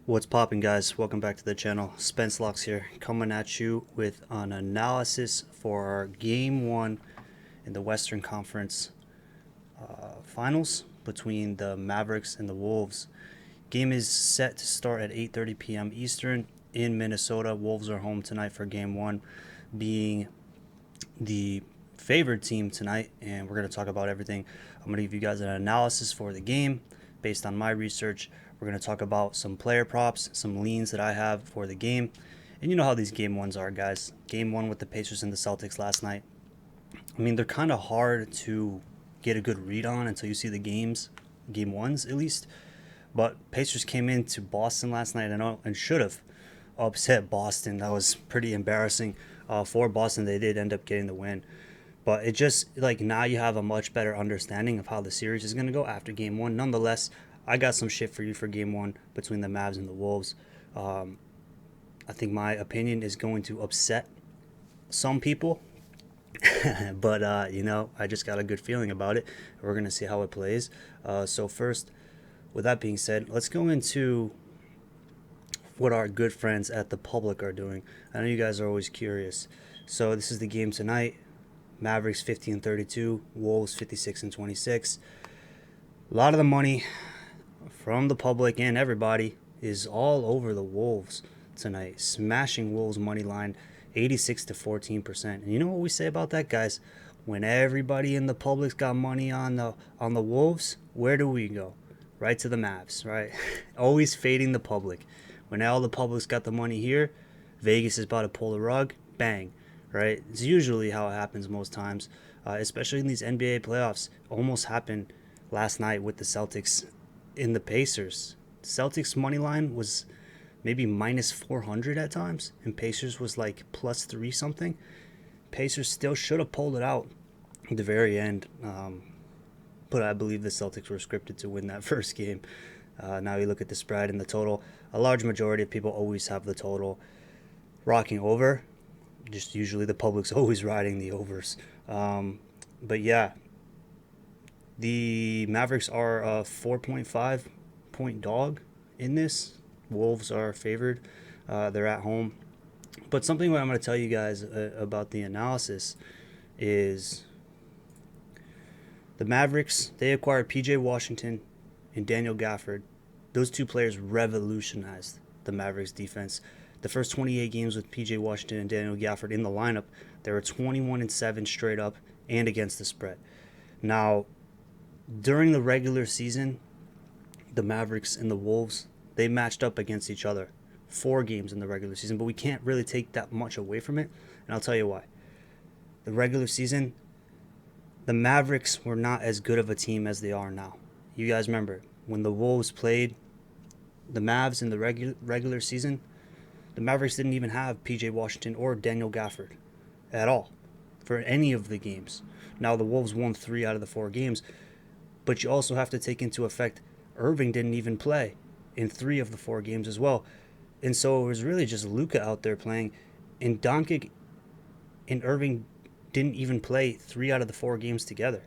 What's poppin', guys? Welcome back to the channel. Spence Locks here, coming at you with an analysis for our Game 1 in the Western Conference Finals between the Mavericks and the Wolves. Game is set to start at 8:30 p.m. Eastern in Minnesota. Wolves are home tonight for Game 1, being the favored team tonight, and we're going to talk about everything. I'm going to give you guys an analysis for the game based on my research. We're going to talk about some player props, some leans that I have for the game. And you know how these game ones are, guys. Game 1 with the Pacers and the Celtics last night. I mean, they're kind of hard to get a good read on until you see the games, game 1s at least. But Pacers came into Boston last night and should have upset Boston. That was pretty embarrassing for Boston. They did end up getting the win. But it just, like, now you have a much better understanding of how the series is going to go after Game 1. Nonetheless, I got some shit for you for Game 1 between the Mavs and the Wolves. I think my opinion is going to upset some people. But, I just got a good feeling about it. We're going to see how it plays. So first, with that being said, let's go into what our good friends at the Public are doing. I know you guys are always curious. So this is the game tonight. Mavericks 50-32, Wolves 56-26. A lot of the money from the public and everybody is all over the Wolves tonight, smashing Wolves money line 86-14%. And you know what we say about that, guys? When everybody in the public's got money on the Wolves, where do we go? Right to the Mavs, right? Always fading the public. When all the public's got the money here, Vegas is about to pull the rug, bang. Right? It's usually how it happens most times, especially in these NBA playoffs. Almost happened last night with the Celtics in the Pacers. Celtics money line was maybe minus 400 at times, and Pacers was like plus 3 something. Pacers still should have pulled it out at the very end, but I believe the Celtics were scripted to win that first game. Now you look at the spread and the total. A large majority of people always have the total rocking over. Just usually the public's always riding the overs. But yeah, the Mavericks are a 4.5 point dog in this. Wolves are favored. They're at home. But something what I'm going to tell you guys about the analysis is the Mavericks, they acquired P.J. Washington and Daniel Gafford. Those two players revolutionized the Mavericks defense. The first 28 games with P.J. Washington and Daniel Gafford in the lineup, they were 21-7 straight up and against the spread. Now, during the regular season, the Mavericks and the Wolves, they matched up against each other 4 games in the regular season, but we can't really take that much away from it, and I'll tell you why. The regular season, the Mavericks were not as good of a team as they are now. You guys remember, when the Wolves played the Mavs in the regular season, the Mavericks didn't even have P.J. Washington or Daniel Gafford at all for any of the games. Now, the Wolves won 3 out of the 4 games, but you also have to take into effect Irving didn't even play in 3 of the 4 games as well. And so it was really just Luka out there playing, and Doncic and Irving didn't even play 3 out of the 4 games together.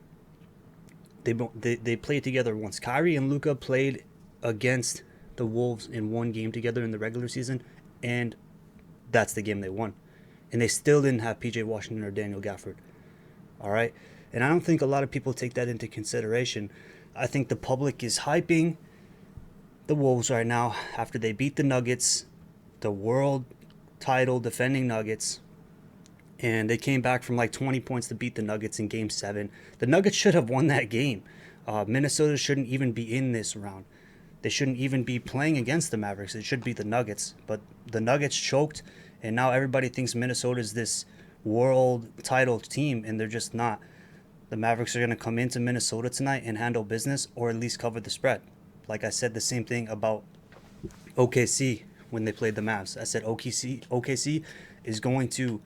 They played together once. Kyrie and Luka played against the Wolves in 1 game together in the regular season, and that's the game they won. And they still didn't have P.J. Washington or Daniel Gafford. All right? And I don't think a lot of people take that into consideration. I think the public is hyping the Wolves right now after they beat the Nuggets, the world title defending Nuggets. And they came back from like 20 points to beat the Nuggets in Game 7. The Nuggets should have won that game. Minnesota shouldn't even be in this round. They shouldn't even be playing against the Mavericks. It should be the Nuggets. But the Nuggets choked, and now everybody thinks Minnesota is this world title team, and they're just not. The Mavericks are going to come into Minnesota tonight and handle business, or at least cover the spread. Like I said the same thing about OKC when they played the Mavs. I said OKC is going to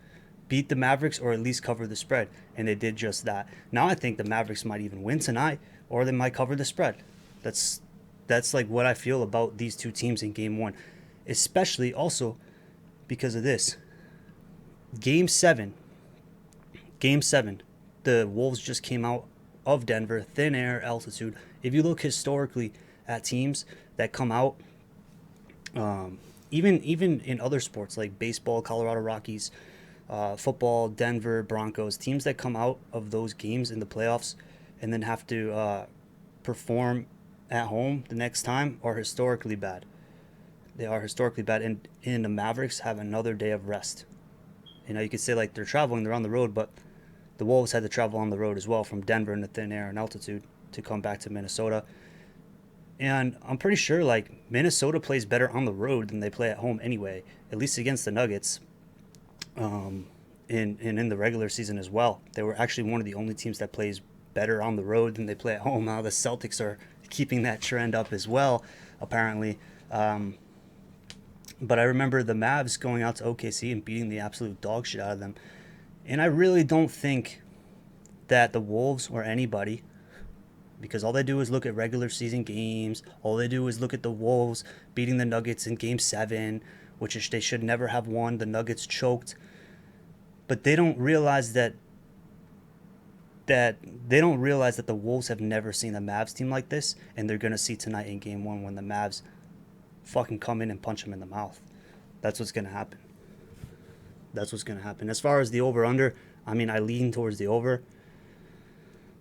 beat the Mavericks or at least cover the spread, and they did just that. Now I think the Mavericks might even win tonight, or they might cover the spread. That's like what I feel about these two teams in Game 1, especially also because of this. Game 7, the Wolves just came out of Denver, thin air altitude. If you look historically at teams that come out Even in other sports like baseball, Colorado Rockies, football, Denver Broncos, teams that come out of those games in the playoffs and then have to perform at home the next time are historically bad. They are historically bad, and the Mavericks have another day of rest. You could say like they're traveling, they're on the road, but the Wolves had to travel on the road as well from Denver in the thin air and altitude to come back to Minnesota. And I'm pretty sure like Minnesota plays better on the road than they play at home anyway, at least against the Nuggets. In the regular season as well. They were actually one of the only teams that plays better on the road than they play at home. Now the Celtics are keeping that trend up as well, apparently. But I remember the Mavs going out to OKC and beating the absolute dog shit out of them. And I really don't think that the Wolves or anybody, because all they do is look at regular season games, all they do is look at the Wolves beating the Nuggets in Game 7, which they should never have won. The Nuggets choked. But they don't realize that the Wolves have never seen a Mavs team like this, and they're gonna see tonight in Game 1 when the Mavs fucking come in and punch them in the mouth. That's what's gonna happen. That's what's gonna happen. As far as the over/under, I mean, I lean towards the over.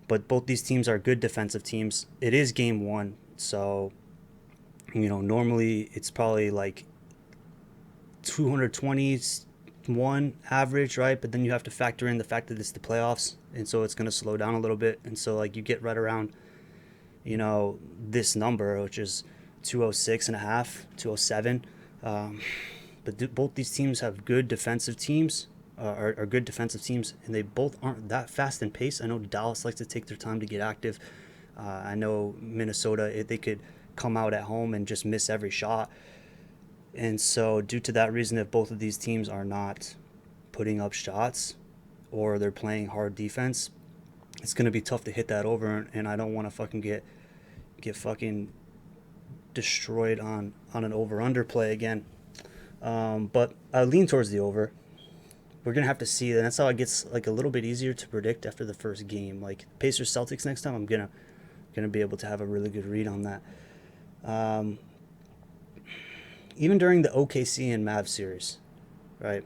But both these teams are good defensive teams. It is Game 1, so normally it's probably like 221 average, right? But then you have to factor in the fact that it's the playoffs, and so it's going to slow down a little bit, and so like you get right around this number, which is 206 and a half, 207. But both these teams have good defensive teams, are good defensive teams, and they both aren't that fast in pace. I know Dallas likes to take their time to get active. I know Minnesota, they could come out at home and just miss every shot. And so due to that reason, if both of these teams are not putting up shots or they're playing hard defense, it's going to be tough to hit that over, and I don't want to fucking get fucking destroyed on an over-under play again. But I lean towards the over. We're going to have to see, and that's how it gets like a little bit easier to predict after the first game. Like Pacers Celtics next time, I'm going to be able to have a really good read on that. Even during the OKC and Mavs series, right?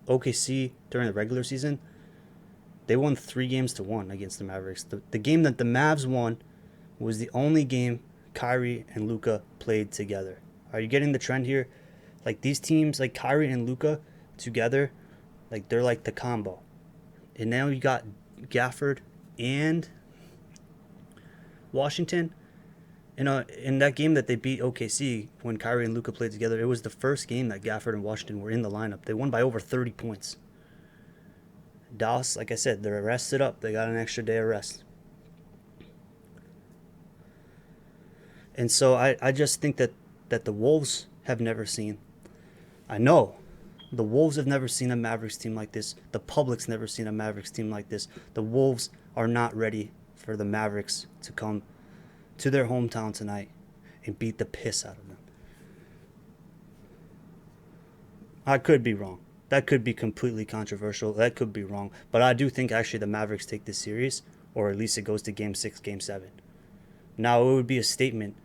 OKC during the regular season, they won 3-1 against the Mavericks. The game that the Mavs won was the only game Kyrie and Luka played together. Are you getting the trend here? Like these teams, like Kyrie and Luka together, like they're like the combo. And now you got Gafford and Washington. In that game that they beat OKC, when Kyrie and Luka played together, it was the first game that Gafford and Washington were in the lineup. They won by over 30 points. Dallas, like I said, they're rested up. They got an extra day of rest. And so I just think that the Wolves have never seen. I know the Wolves have never seen a Mavericks team like this. The public's never seen a Mavericks team like this. The Wolves are not ready for the Mavericks to come to their hometown tonight and beat the piss out of them. I could be wrong. That could be completely controversial. That could be wrong. But I do think actually the Mavericks take this series, or at least it goes to Game 6, Game 7. Now, it would be a statement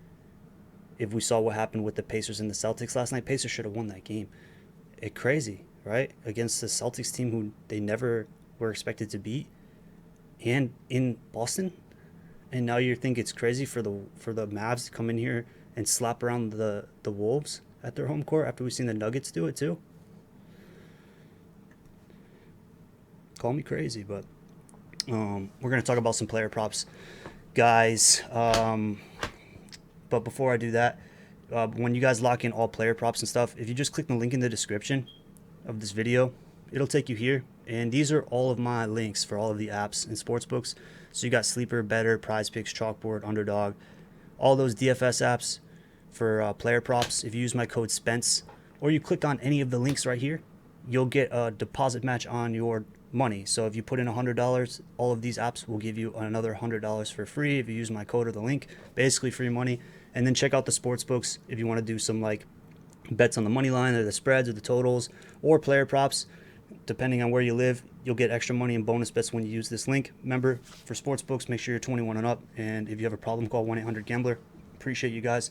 if we saw what happened with the Pacers and the Celtics last night. Pacers should have won that game. It's crazy, right? Against the Celtics team who they never were expected to beat, and in Boston. And now you think it's crazy for the Mavs to come in here and slap around the Wolves at their home court after we've seen the Nuggets do it too? Call me crazy, but we're going to talk about some player props, guys. But before I do that, when you guys lock in all player props and stuff, if you just click the link in the description of this video, it'll take you here. And these are all of my links for all of the apps and sportsbooks. So you got Sleeper, Better, Prize Picks, Chalkboard, Underdog, all those DFS apps for player props. If you use my code SPENCE or you click on any of the links right here, you'll get a deposit match on your money. So if you put in $100, all of these apps will give you another $100 for free if you use my code or the link. Basically free money. And then check out the sports books if you want to do some like bets on the money line or the spreads or the totals or player props. Depending on where you live, you'll get extra money and bonus bets when you use this link. Remember, for sports books, make sure you're 21 and up. And if you have a problem, call 1-800-GAMBLER. Appreciate you guys.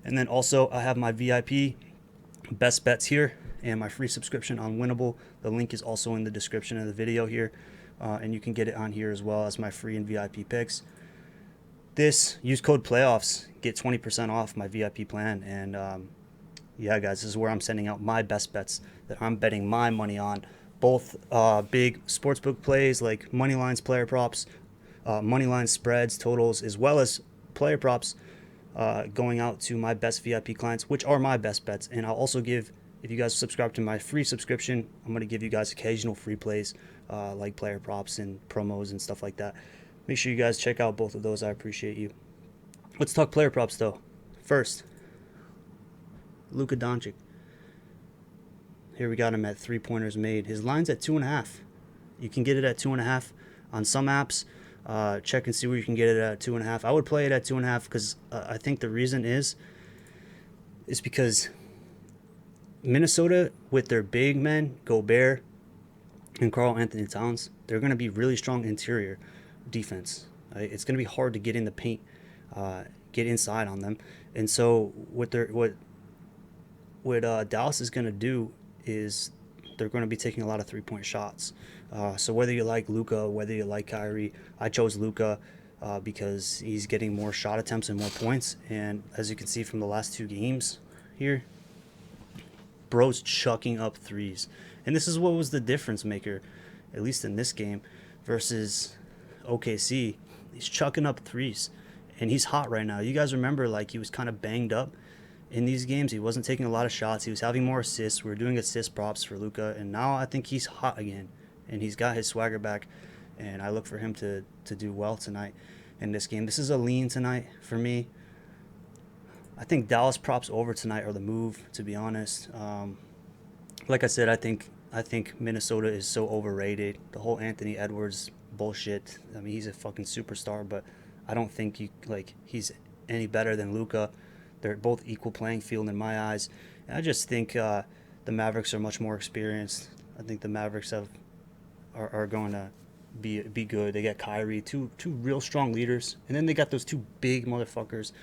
And then also I have my VIP best bets here and my free subscription on Winnable. The link is also in the description of the video here. And you can get it on here as well as my free and VIP picks. Use code playoffs, get 20% off my VIP plan. And yeah, guys, this is where I'm sending out my best bets that I'm betting my money on. Both big sportsbook plays like money lines, player props, money line spreads, totals, as well as player props going out to my best VIP clients, which are my best bets. And I'll also give, if you guys subscribe to my free subscription, I'm going to give you guys occasional free plays like player props and promos and stuff like that. Make sure you guys check out both of those. I appreciate you. Let's talk player props, though. First, Luka Doncic. Here we got him at 3-pointers made. His line's at 2.5. You can get it at 2.5 on some apps. Check and see where you can get it at 2.5. I would play it at 2.5 because I think the reason is because Minnesota, with their big men, Gobert and Karl Anthony Towns, they're going to be really strong interior defense. Right? It's going to be hard to get in the paint, get inside on them. And so what Dallas is going to do is they're going to be taking a lot of three-point shots. So whether you like Luka, whether you like Kyrie, I chose Luka because he's getting more shot attempts and more points. And as you can see from the last 2 games here, bro's chucking up threes. And this is what was the difference maker, at least in this game, versus OKC. He's chucking up threes. And he's hot right now. You guys remember, like, he was kind of banged up in these games. He wasn't taking a lot of shots. He was having more assists. We were doing assist props for Luka. And now I think he's hot again. And he's got his swagger back. And I look for him to do well tonight in this game. This is a lean tonight for me. I think Dallas props over tonight are the move, to be honest. Like I said, I think Minnesota is so overrated. The whole Anthony Edwards bullshit. I mean, he's a fucking superstar, but I don't think he's any better than Luka. They're both equal playing field in my eyes. And I just think the Mavericks are much more experienced. I think the Mavericks are going to be good. They got Kyrie, two real strong leaders, and then they got those 2 big motherfuckers,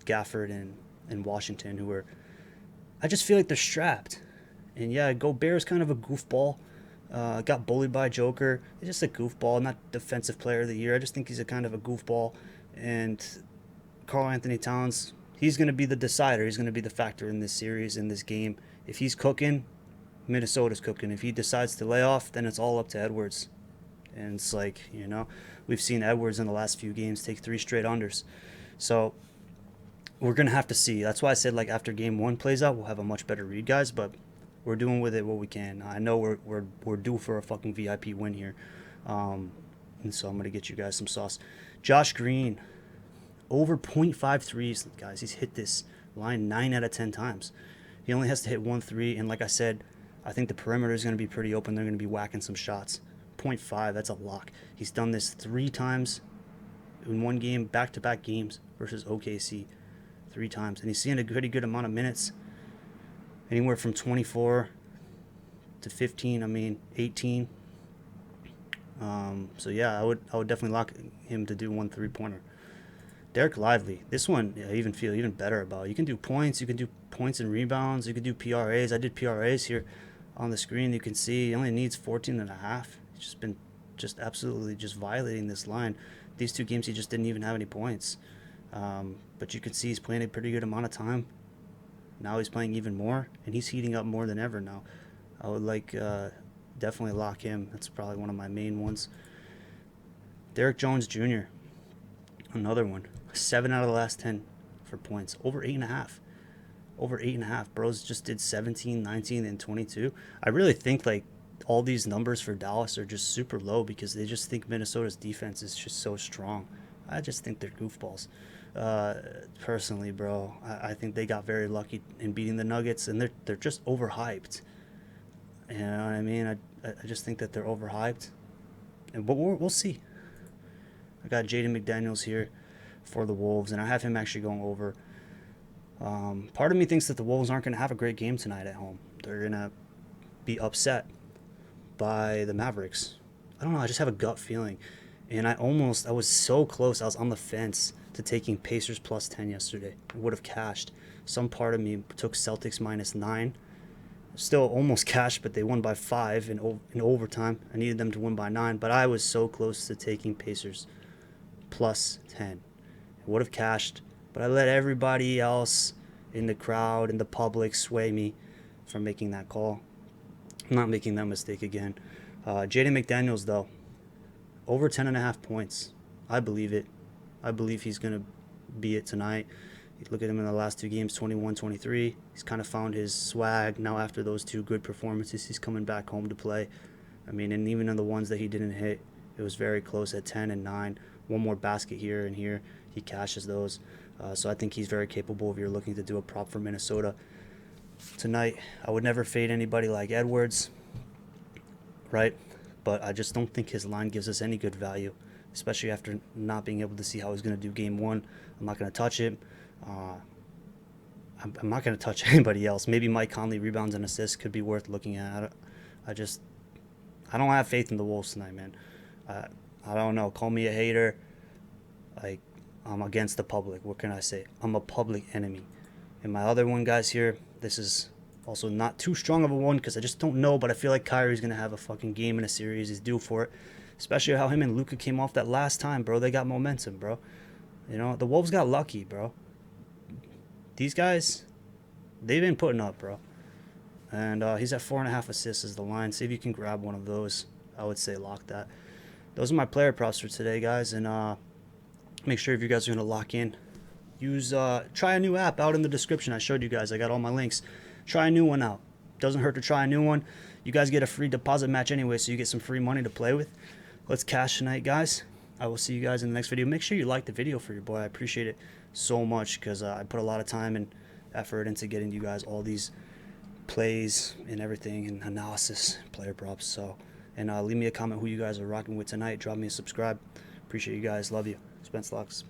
Gafford and Washington, who are. I just feel like they're strapped. And yeah, Gobert's kind of a goofball. Got bullied by Joker. He's just a goofball, not defensive player of the year. I just think he's a kind of a goofball. And Karl Anthony Towns, he's going to be the decider. He's going to be the factor in this series, in this game. If he's cooking, Minnesota's cooking. If he decides to lay off, then it's all up to Edwards. And it's like, we've seen Edwards in the last few games take 3 straight unders. So we're going to have to see. That's why I said, like, after game 1 plays out, we'll have a much better read, guys. But we're doing with it what we can. I know we're due for a fucking VIP win here. And so I'm going to get you guys some sauce. Josh Green, over 0.5 threes, guys. He's hit this line 9 out of 10 times. He only has to hit 1 3. And like I said, I think the perimeter is going to be pretty open. They're going to be whacking some shots. 0.5, that's a lock. He's done this 3 times in one game, back-to-back games versus OKC. 3 times. And he's seeing a pretty good amount of minutes. Anywhere from 24 to 15, 18. So yeah, I would definitely lock him to do 1 3-pointer. Derek Lively, this one I even feel even better about. You can do points, you can do points and rebounds, you can do PRAs. I did PRAs here on the screen. You can see he only needs 14.5. He's just been absolutely violating this line. These 2 games he just didn't even have any points. But you can see he's playing a pretty good amount of time. Now he's playing even more, and he's heating up more than ever now. I would definitely lock him. That's probably one of my main ones. Derek Jones Jr., another one. 7 out of the last 10 for points. Over 8.5. Over 8.5. Bros just did 17, 19, and 22. I really think, all these numbers for Dallas are just super low because they just think Minnesota's defense is just so strong. I just think they're goofballs. Personally, bro, I think they got very lucky in beating the Nuggets, and they're just overhyped. You know what I mean? I just think that they're overhyped, but we'll see. I got Jaden McDaniels here for the Wolves, and I have him actually going over. Part of me thinks that the Wolves aren't going to have a great game tonight at home. They're going to be upset by the Mavericks. I don't know. I just have a gut feeling. And I was so close. I was on the fence to taking Pacers plus 10 yesterday. I would have cashed. Some part of me took Celtics minus 9. Still almost cashed, but they won by 5 in overtime. I needed them to win by 9, but I was so close to taking Pacers plus 10. I would have cashed, but I let everybody else in the crowd, in the public, sway me from making that call. I'm not making that mistake again. Jaden McDaniels, though, over 10.5 points. I believe it. I believe he's going to be it tonight. You look at him in the last 2 games, 21-23. He's kind of found his swag. Now after those 2 good performances, he's coming back home to play. I mean, and even in the ones that he didn't hit, it was very close at 10 and 9. One more basket here and here. He cashes those. So I think he's very capable if you're looking to do a prop for Minnesota. Tonight, I would never fade anybody like Edwards, right? But I just don't think his line gives us any good value, especially after not being able to see how he's going to do game 1. I'm not going to touch him. I'm not going to touch anybody else. Maybe Mike Conley rebounds and assists could be worth looking at. I don't have faith in the Wolves tonight, man. I don't know. Call me a hater. Like, I'm against the public. What can I say? I'm a public enemy. And my other one, guys, here, this is also not too strong of a one because I just don't know, but I feel like Kyrie's going to have a fucking game in a series. He's due for it. Especially how him and Luka came off that last time, bro. They got momentum, bro. You know, the Wolves got lucky, bro. These guys, they've been putting up, bro. And he's at 4.5 assists is the line. See if you can grab one of those. I would say lock that. Those are my player props for today, guys. And make sure if you guys are going to lock in, try a new app out in the description. I showed you guys. I got all my links. Try a new one out. Doesn't hurt to try a new one. You guys get a free deposit match anyway, so you get some free money to play with. Let's cash tonight, guys. I will see you guys in the next video. Make sure you like the video for your boy. I appreciate it so much because I put a lot of time and effort into getting you guys all these plays and everything and analysis, player props. So, and leave me a comment who you guys are rocking with tonight. Drop me a subscribe. Appreciate you guys. Love you. Spence Locks.